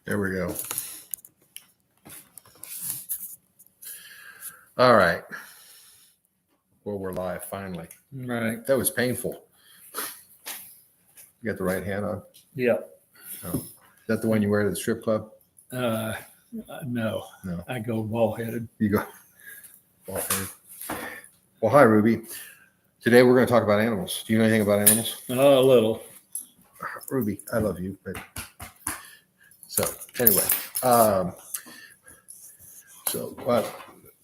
There we go. All right. Well, we're live finally. Right. That was painful. You got the right hand on? Yep. Oh. Is that the one you wear to the strip club? No. No. I go bald headed. You go. Well, hi, Ruby. Today we're going to talk about animals. Do you know anything about animals? A little. Ruby, I love you. But so anyway,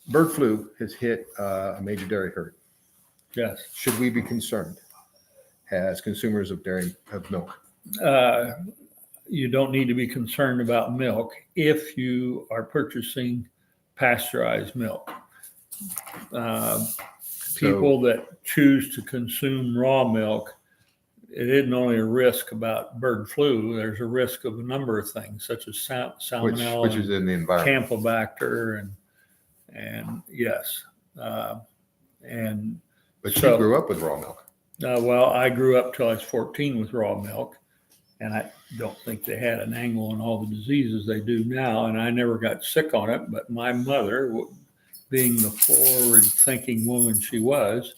bird flu has hit a major dairy herd. Yes. Should we be concerned as consumers of milk? You don't need to be concerned about milk if you are purchasing pasteurized milk. People that choose to consume raw milk, it isn't only a risk about bird flu. There's a risk of a number of things, such as salmonella, which is in the environment, Campylobacter, and yes, But you grew up with raw milk. Well, I grew up till I was 14 with raw milk, and I don't think they had an angle on all the diseases they do now, and I never got sick on it. But my mother, being the forward-thinking woman she was,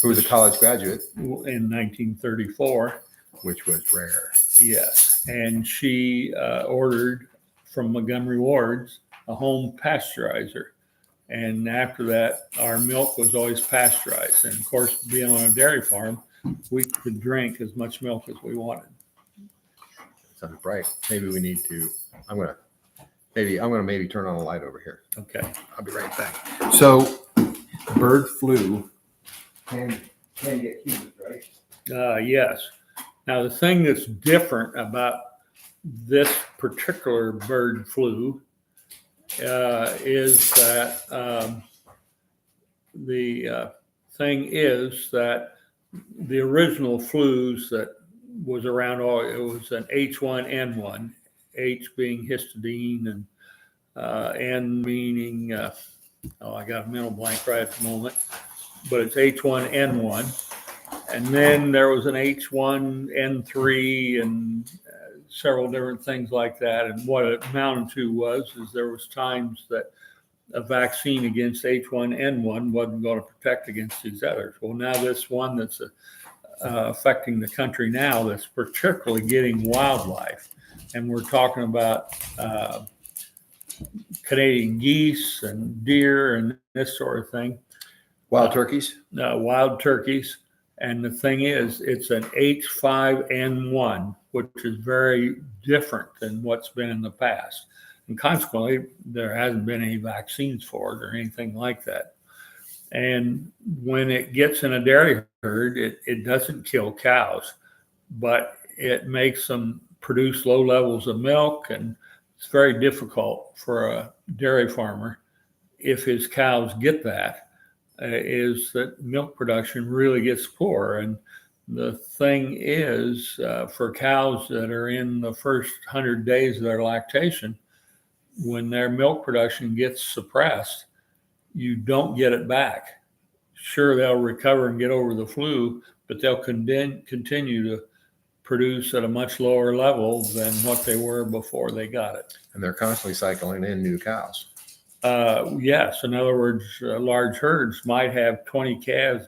who was a college graduate in 1934, which was rare. Yes, and she ordered from Montgomery Ward's a home pasteurizer. And after that, our milk was always pasteurized. And of course, being on a dairy farm, we could drink as much milk as we wanted. Sounds bright. Maybe we need to. I'm gonna maybe turn on a light over here. Okay. I'll be right back. So, bird flu can get humans, right? Yes. Now, the thing that's different about this particular bird flu is that the thing is that the original flus that was around, it was an H1N1, H being histidine and N meaning, I got a mental blank right at the moment, but it's H1N1. And then there was an H1N3 and several different things like that. And what it amounted to is there was times that a vaccine against H1N1 wasn't going to protect against these others. Well, now this one that's affecting the country now, that's particularly getting wildlife. And we're talking about Canadian geese and deer and this sort of thing. Wild turkeys? Wild turkeys. And the thing is, it's an H5N1, which is very different than what's been in the past. And consequently, there hasn't been any vaccines for it or anything like that. And when it gets in a dairy herd, it doesn't kill cows, but it makes them produce low levels of milk. And it's very difficult for a dairy farmer, if his cows get that, is that milk production really gets poor. And the thing is, for cows that are in the first 100 days of their lactation, when their milk production gets suppressed, you don't get it back. Sure, they'll recover and get over the flu, but they'll continue to produce at a much lower level than what they were before they got it. And they're constantly cycling in new cows. Yes. In other words, large herds might have 20 calves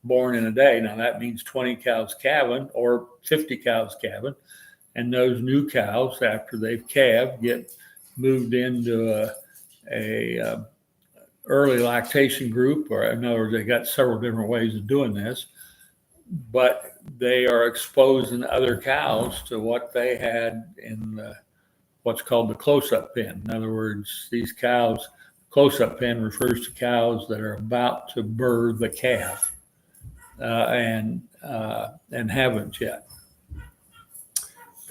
born in a day. Now that means 20 cows calving or 50 cows calving. And those new cows, after they've calved, get moved into a early lactation group, or in other words, they got several different ways of doing this, but they are exposing other cows to what they had in what's called the close-up pen. In other words, these cows, close-up pen refers to cows that are about to birth the calf and haven't yet.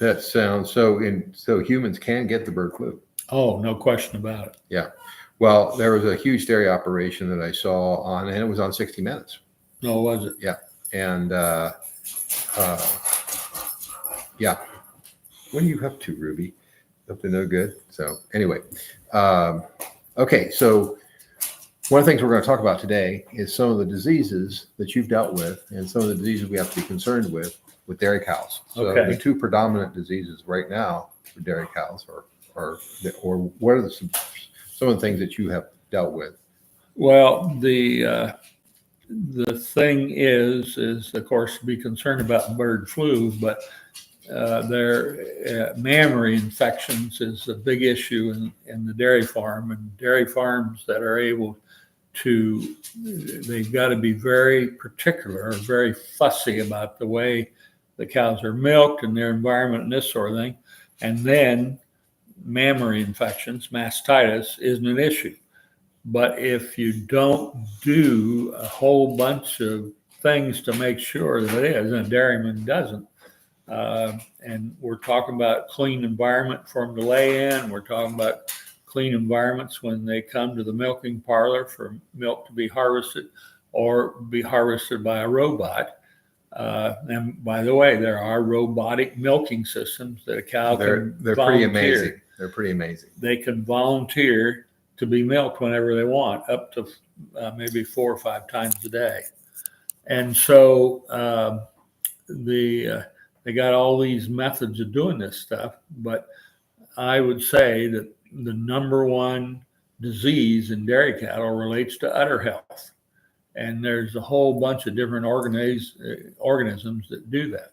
That sounds so. So humans can get the bird flu. Oh, no question about it. Yeah. Well, there was a huge dairy operation that I saw and it was on 60 Minutes. No, was it? Yeah. And yeah. What are you up to, Ruby? Up to no good. So anyway, okay. So one of the things we're going to talk about today is some of the diseases that you've dealt with and some of the diseases we have to be concerned with dairy cows. So Okay. the two predominant diseases right now for dairy cows are or what are some of the things that you have dealt with? Well, the thing is of course to be concerned about bird flu, but their mammary infections is a big issue in the dairy farm, and dairy farms that are able to, they've got to be very particular or very fussy about the way the cows are milked and their environment and this sort of thing. And then mammary infections, mastitis, isn't an issue. But if you don't do a whole bunch of things to make sure that it is, and a dairyman doesn't, and we're talking about clean environment for them to lay in. We're talking about clean environments when they come to the milking parlor for milk to be harvested or be harvested by a robot. And by the way, there are robotic milking systems that a cow can They're volunteer. pretty amazing. They're pretty amazing. They can volunteer to be milked whenever they want, up to maybe 4 or 5 times a day. And so they got all these methods of doing this stuff, but I would say that the number one disease in dairy cattle relates to udder health. And there's a whole bunch of different organisms that do that.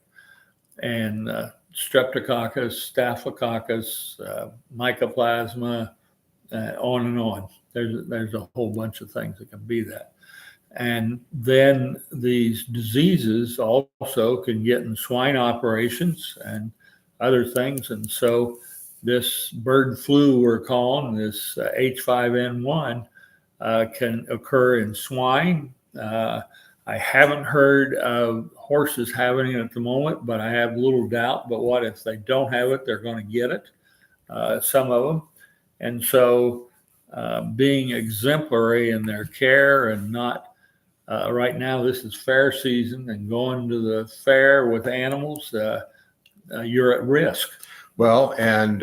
And Streptococcus, Staphylococcus, Mycoplasma, on and on. There's a whole bunch of things that can be that. And then these diseases also can get in swine operations and other things. And so this bird flu we're calling, this H5N1, can occur in swine. I haven't heard of horses having it at the moment, but I have little doubt. But what if they don't have it? They're going to get it, some of them. And so being exemplary in their care and not, right now this is fair season, and going to the fair with animals, you're at risk. Well, and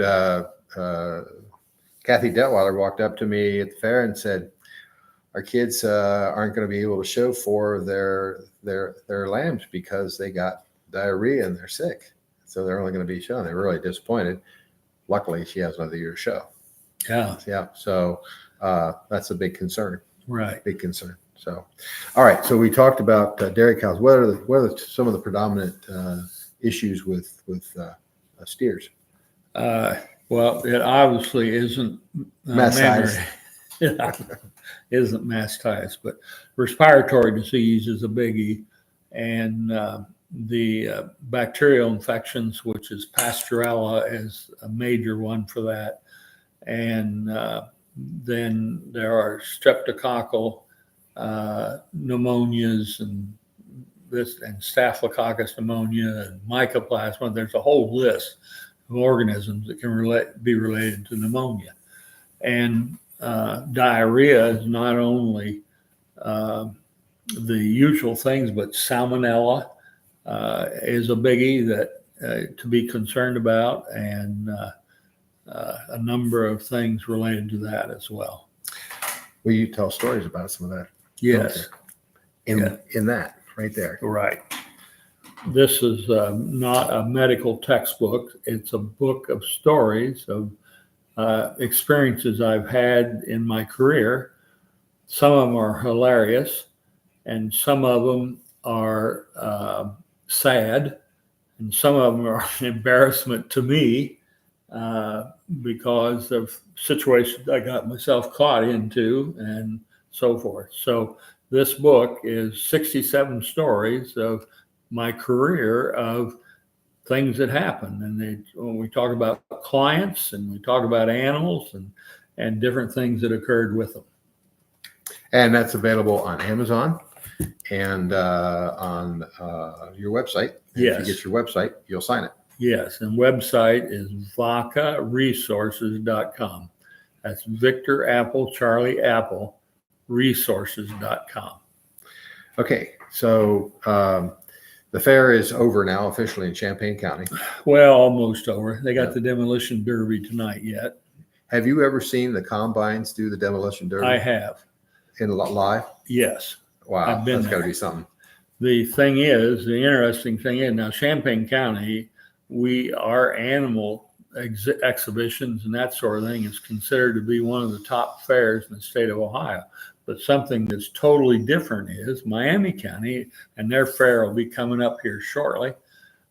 Kathy Detweiler walked up to me at the fair and said, our kids aren't going to be able to show for their lambs because they got diarrhea and they're sick. So they're only going to be shown. They're really disappointed. Luckily, she has another year to show. Yeah. Yeah. So that's a big concern. Right. Big concern. So, all right. So we talked about dairy cows. What are some of the predominant issues with steers? Well, it obviously isn't Mastitis. isn't mastitis, but respiratory disease is a biggie, and the bacterial infections, which is Pasteurella, is a major one for that. And then there are streptococcal pneumonias and Staphylococcus pneumonia and Mycoplasma. There's a whole list of organisms that can be related to pneumonia. And diarrhea is not only the usual things, but Salmonella is a biggie that to be concerned about, and a number of things related to that as well. Will you tell stories about some of that? Yes. Okay. In that right there. Right. This is not a medical textbook. It's a book of stories of experiences I've had in my career. Some of them are hilarious, and some of them are sad, and some of them are an embarrassment to me because of situations I got myself caught into and so forth. So this book is 67 stories of my career of things that happen. And when we talk about clients and we talk about animals and different things that occurred with them. And that's available on Amazon and on your website. And Yes. If you get your website, you'll sign it. Yes. And website is vacaresources.com. That's Victor Apple, Charlie Apple, resources.com. Okay. So the fair is over now officially in Champaign County. Well, almost over. They got the demolition derby tonight yet. Have you ever seen the combines do the demolition derby? I have. In live? Yes. Wow. I've been That's got to there. be something. The interesting thing is now Champaign County, our animal exhibitions and that sort of thing. It's considered to be one of the top fairs in the state of Ohio. But something that's totally different is Miami County, and their fair will be coming up here shortly.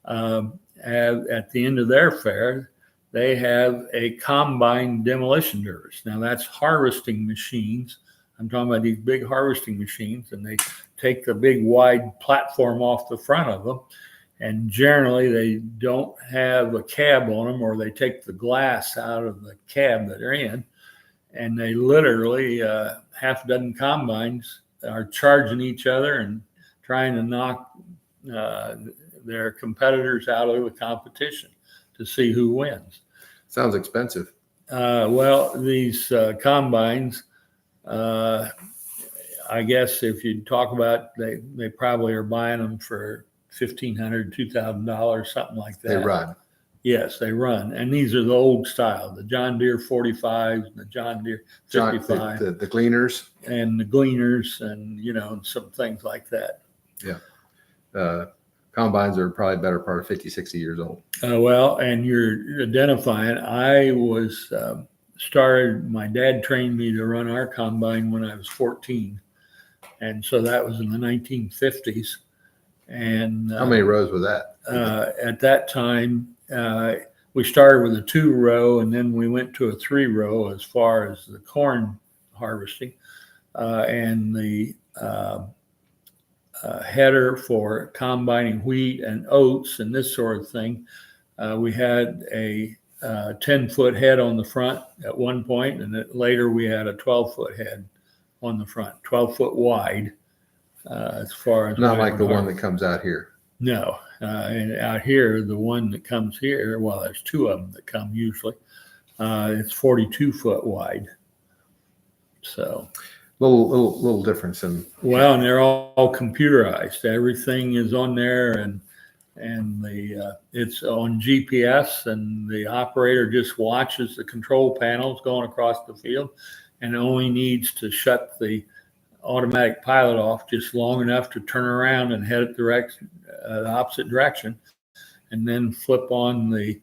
At the end of their fair, they have a combine demolition dervish. Now that's harvesting machines. I'm talking about these big harvesting machines, and they take the big wide platform off the front of them. And generally they don't have a cab on them, or they take the glass out of the cab that they're in. And they literally, half a dozen combines are charging each other and trying to knock their competitors out of the competition to see who wins. Sounds expensive. Well, these combines, I guess if you talk about, they probably are buying them for $1,500, $2,000, something like that. They run. Yes, they run. And these are the old style, the John Deere 45s, the John Deere 55, the Gleaners. and the Gleaners, and, you know, some things like that. Yeah. Combines are probably better part of 50, 60 years old. Well, and you're identifying, I was my dad trained me to run our combine when I was 14. And so that was in the 1950s. And how many rows was that? At that time, we started with a 2-row, and then we went to a 3-row as far as the corn harvesting, and the header for combining wheat and oats and this sort of thing. We had a 10-foot head on the front at one point, and later we had a 12-foot head on the front, 12-foot wide. As far as not like the one that comes out here. No, and out here, the one that comes here, well, there's 2 of them that come usually. It's 42-foot wide. So, little difference in. Well, and they're all computerized. Everything is on there, and it's on GPS, and the operator just watches the control panels going across the field, and only needs to shut the automatic pilot off just long enough to turn around and head it the opposite direction, and then flip on the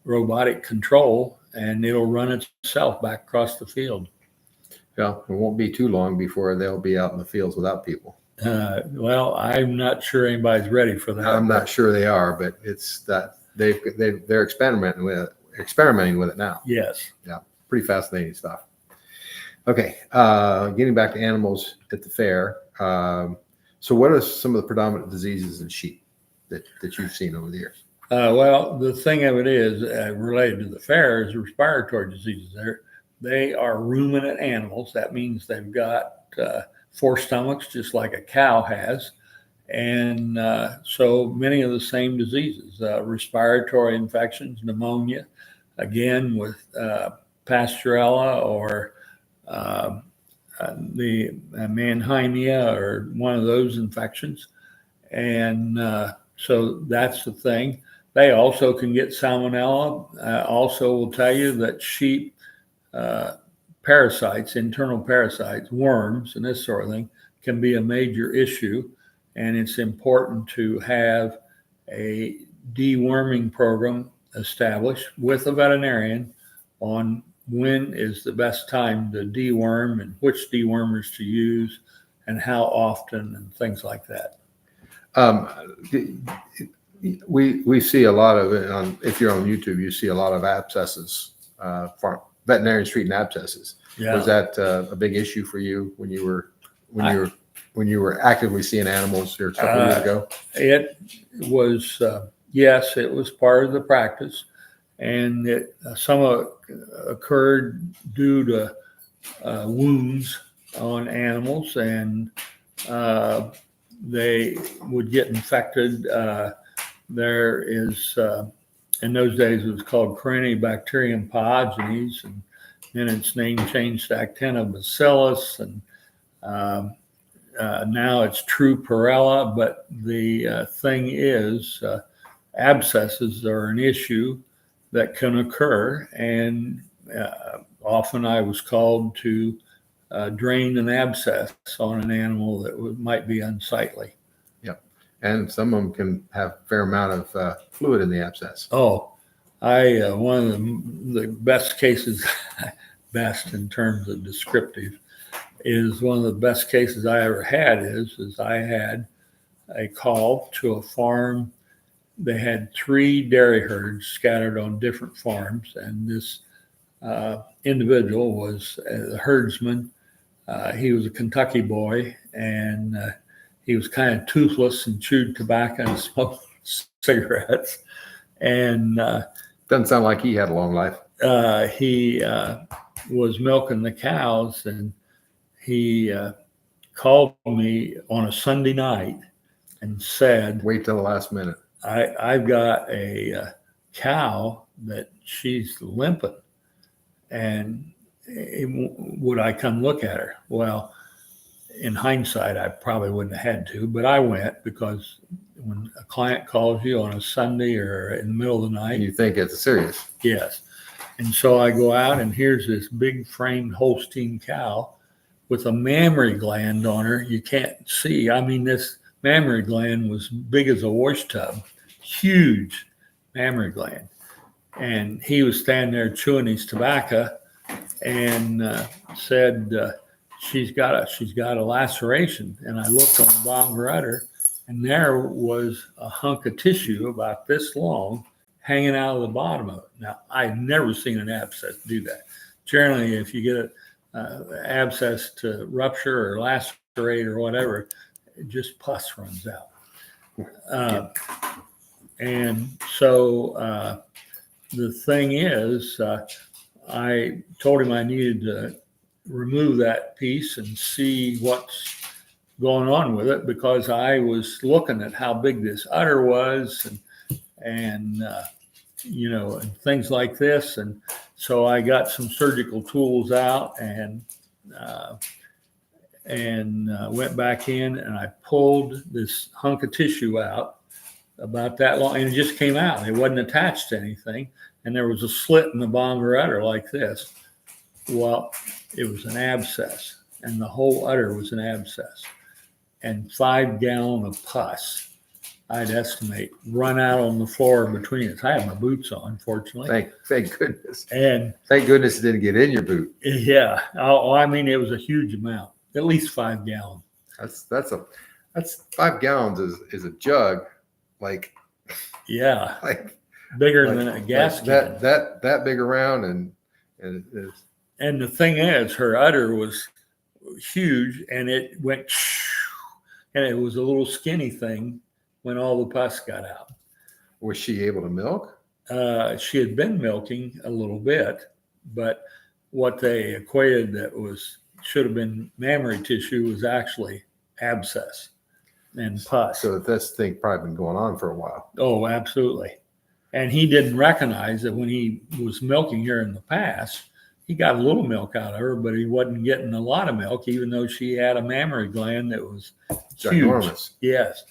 robotic control, and it'll run itself back across the field. Yeah, it won't be too long before they'll be out in the fields without people. Well, I'm not sure anybody's ready for that. I'm not sure they are, but it's that they're experimenting with it now. Yes. Yeah, pretty fascinating stuff. Okay, getting back to animals at the fair. So what are some of the predominant diseases in sheep that you've seen over the years? Well, the thing of it is, related to the fair, is respiratory diseases. They are ruminant animals. That means they've got 4 stomachs, just like a cow has. And so many of the same diseases, respiratory infections, pneumonia, again with Pasteurella or the Mannheimia, or one of those infections. And so that's the thing. They also can get salmonella. Also will tell you that sheep parasites, internal parasites, worms, and this sort of thing can be a major issue. And it's important to have a deworming program established with a veterinarian on when is the best time to deworm and which dewormers to use and how often and things like that. We see a lot of it if you're on YouTube, you see a lot of abscesses, veterinarians treating abscesses. Yeah. Was that a big issue for you when you were actively seeing animals here a couple of years ago? It was, yes, it was part of the practice, and some of it occurred due to wounds on animals, and they would get infected. There is, in those days, it was called Corynebacterium pyogenes, and then its name changed to Actinobacillus, and now it's Truparella. But the thing is, abscesses are an issue that can occur, and often I was called to drain an abscess on an animal that might be unsightly. Yep, and some of them can have a fair amount of fluid in the abscess. Oh, One of the best cases, best in terms of descriptive, is one of the best cases I ever had is I had a call to a farm. They had 3 dairy herds scattered on different farms, and this individual was a herdsman. He was a Kentucky boy, and he was kind of toothless and chewed tobacco and smoked cigarettes. And Doesn't sound like he had a long life. he was milking the cows, and he called me on a Sunday night and said, Wait till the last minute. I've got a cow that she's limping, and would I come look at her? Well, in hindsight, I probably wouldn't have had to, but I went because when a client calls you on a Sunday or in the middle of the night, And you think it's serious. yes. And so I go out, and here's this big framed Holstein cow with a mammary gland on her. You can't see. I mean, this mammary gland was big as a wash tub, huge mammary gland. And he was standing there chewing his tobacco and said, she's got a laceration. And I looked on the bottom of her udder, and there was a hunk of tissue about this long hanging out of the bottom of it. Now, I've never seen an abscess do that. Generally, if you get an abscess to rupture or lacerate or whatever, just pus runs out. And so the thing is, I told him I needed to remove that piece and see what's going on with it, because I was looking at how big this udder was and you know, and things like this. And so I got some surgical tools out and went back in, and I pulled this hunk of tissue out about that long, and it just came out. It wasn't attached to anything, and there was a slit in the bottom of her udder like this. Well, it was an abscess, and the whole udder was an abscess, and 5 gallons of pus, I'd estimate, run out on the floor between us. I had my boots on, fortunately. Thank goodness. And Thank goodness it didn't get in your boot. yeah, I mean, it was a huge amount, at least 5 gallons. That's 5 gallons is a jug, like Yeah, bigger than a gas can. that big around, and it's, And the thing is, her udder was huge, and it went, and it was a little skinny thing when all the pus got out. was she able to milk? She had been milking a little bit, but what they equated that should have been mammary tissue was actually abscess and pus. So this thing probably been going on for a while. Oh, absolutely. And he didn't recognize that when he was milking her in the past. He got a little milk out of her, but he wasn't getting a lot of milk, even though she had a mammary gland that was Ginormous. huge. Yes.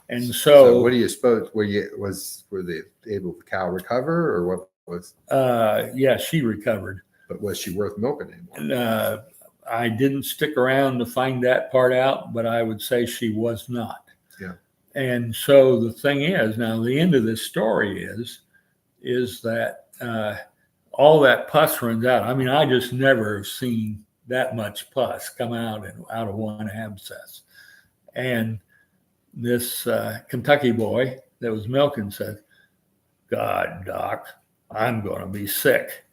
And So what do you suppose? Were they able the cow recover, or what was? yeah, she recovered. But was she worth milking anymore? I didn't stick around to find that part out, but I would say she was not. Yeah. And so the thing is, now the end of this story is that all that pus runs out. I mean, I just never have seen that much pus come out of one abscess. And this Kentucky boy that was milking said, "God, Doc, I'm going to be sick."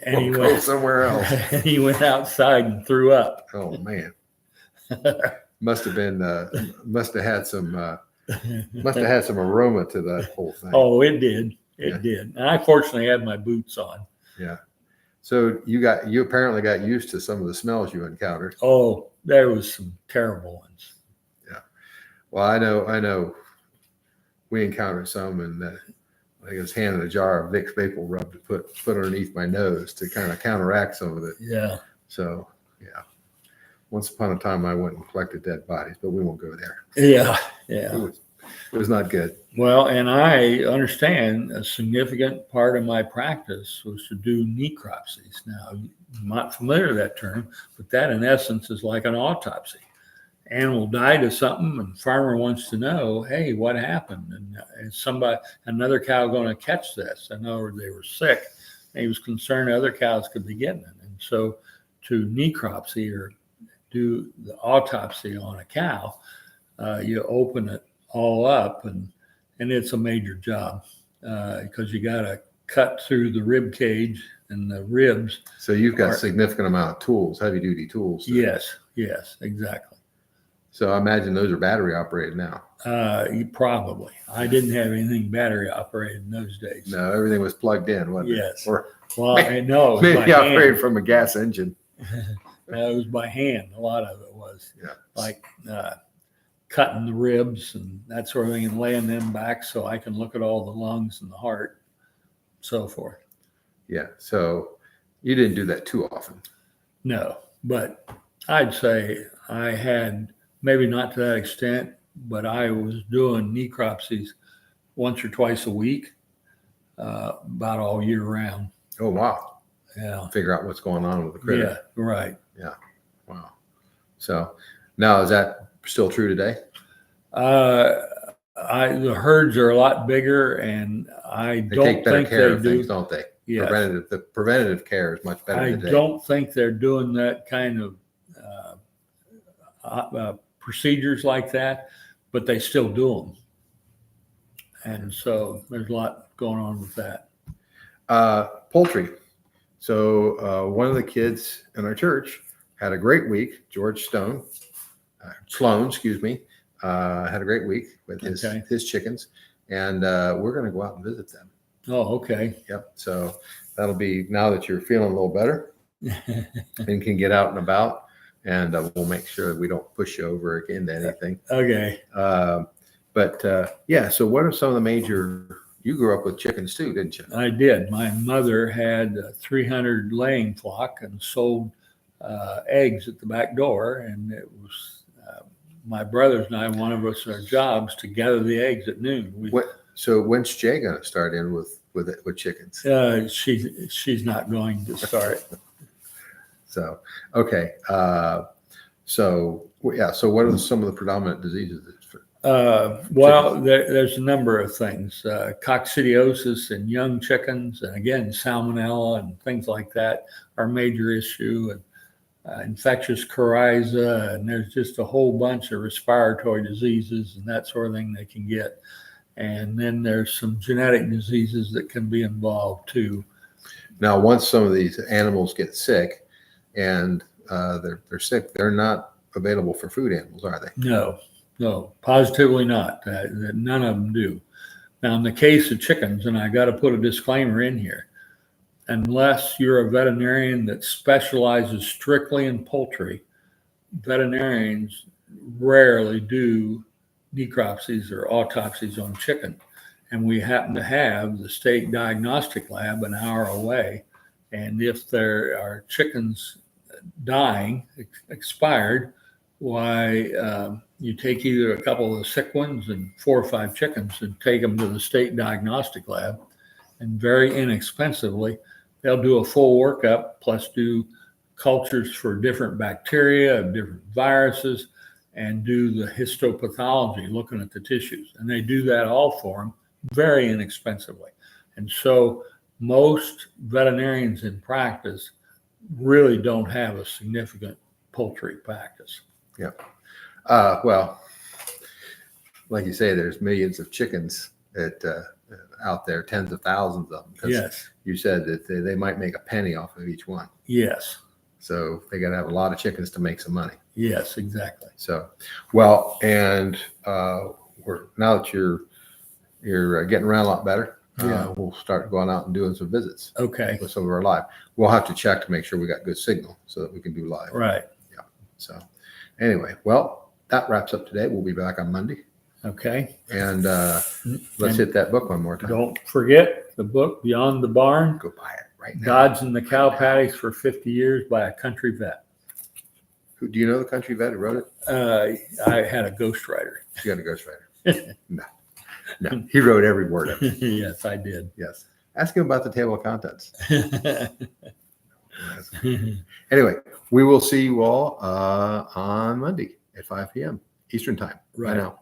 And he Go went somewhere else. and he went outside and threw up. Oh man, must have had some aroma to that whole thing. Oh, it did. It Yeah. did. And I fortunately had my boots on. Yeah. So you apparently got used to some of the smells you encountered. Oh, there was some terrible ones. Well, I know we encountered some, and I was handed a jar of Vicks Vapor Rub to put underneath my nose to kind of counteract some of it. Yeah. So yeah, once upon a time I went and collected dead bodies, but we won't go there. Yeah. Yeah. It was not good. Well, and I understand a significant part of my practice was to do necropsies. Now, I'm not familiar with that term, but that in essence is like an autopsy. animal died of something, and farmer wants to know, hey, what happened? And is another cow going to catch this? In other words, they were sick. And he was concerned other cows could be getting it. And so to necropsy or do the autopsy on a cow, you open it all up, and it's a major job because you got to cut through the rib cage and the ribs. So you've got significant amount of tools, heavy duty tools. Yes, exactly. So I imagine those are battery operated now. Probably. I didn't have anything battery operated in those days. No, everything was plugged in, wasn't Yes. it? Or Well, I know. maybe operated from a gas engine. It was by hand. A lot of it was Yeah. like cutting the ribs and that sort of thing and laying them back so I can look at all the lungs and the heart, so forth. Yeah. So you didn't do that too often. No, but I'd say I had, maybe not to that extent, but I was doing necropsies once or twice a week, about all year round. Oh, wow. Yeah. Figure out what's going on with the critter. Yeah, right. Wow. So now is that still true today? The herds are a lot bigger, and I They don't take better think care they of do. things, don't they? Yes. The preventative care is much better I today. don't think they're doing that kind of procedures like that, but they still do them. And so there's a lot going on with that. Poultry. So one of the kids in our church had a great week. George Sloan, excuse me, had a great week with his chickens, and we're going to go out and visit them. Oh, okay. Yep. So that'll be now that you're feeling a little better and can get out and about, and we'll make sure that we don't push you over into anything. Okay. Yeah. So what are some of the major? You grew up with chickens too, didn't you? I did. My mother had a 300 laying flock and sold eggs at the back door, and it was my brothers and I. One of us, our jobs to gather the eggs at noon. So when's Jay going to start in with chickens? She's not going to start. So okay. So what are some of the predominant diseases? Well, there's a number of things. Coccidiosis in young chickens, and again, salmonella and things like that are a major issue. And infectious coryza, and there's just a whole bunch of respiratory diseases and that sort of thing they can get. And then there's some genetic diseases that can be involved too. Now, once some of these animals get sick and they're sick, they're not available for food animals, are they? No, positively not. None of them do. Now, in the case of chickens, and I got to put a disclaimer in here, unless you're a veterinarian that specializes strictly in poultry, veterinarians rarely do necropsies or autopsies on chicken. And we happen to have the state diagnostic lab an hour away. And if there are chickens dying, expired, why you take either a couple of the sick ones and 4 or 5 chickens and take them to the state diagnostic lab, and very inexpensively, they'll do a full workup plus do cultures for different bacteria, different viruses, and do the histopathology, looking at the tissues. And they do that all for them very inexpensively. And so most veterinarians in practice really don't have a significant poultry practice. Yeah. Well, like you say, there's millions of chickens out there, tens of thousands of them. Yes. You said that they might make a penny off of each one. Yes. So they got to have a lot of chickens to make some money. Yes, exactly. So, well, and now that you're getting around a lot better, we'll start going out and doing some visits. Okay. With some of our live. We'll have to check to make sure we got good signal so that we can do live. Right. Yeah. So anyway, well, that wraps up today. We'll be back on Monday. Okay. And let's hit that book one more time. Don't forget the book Beyond the Barn, Go buy it right now. Gods in the Cow Paddocks for 50 Years by a country vet. Who do you know? The country vet who wrote it? I had a ghostwriter. You got a ghostwriter? No, he wrote every word of it. Yes, I did. Yes. Ask him about the table of contents. Anyway, we will see you all on Monday. at 5 p.m. Eastern time. Bye Right. now.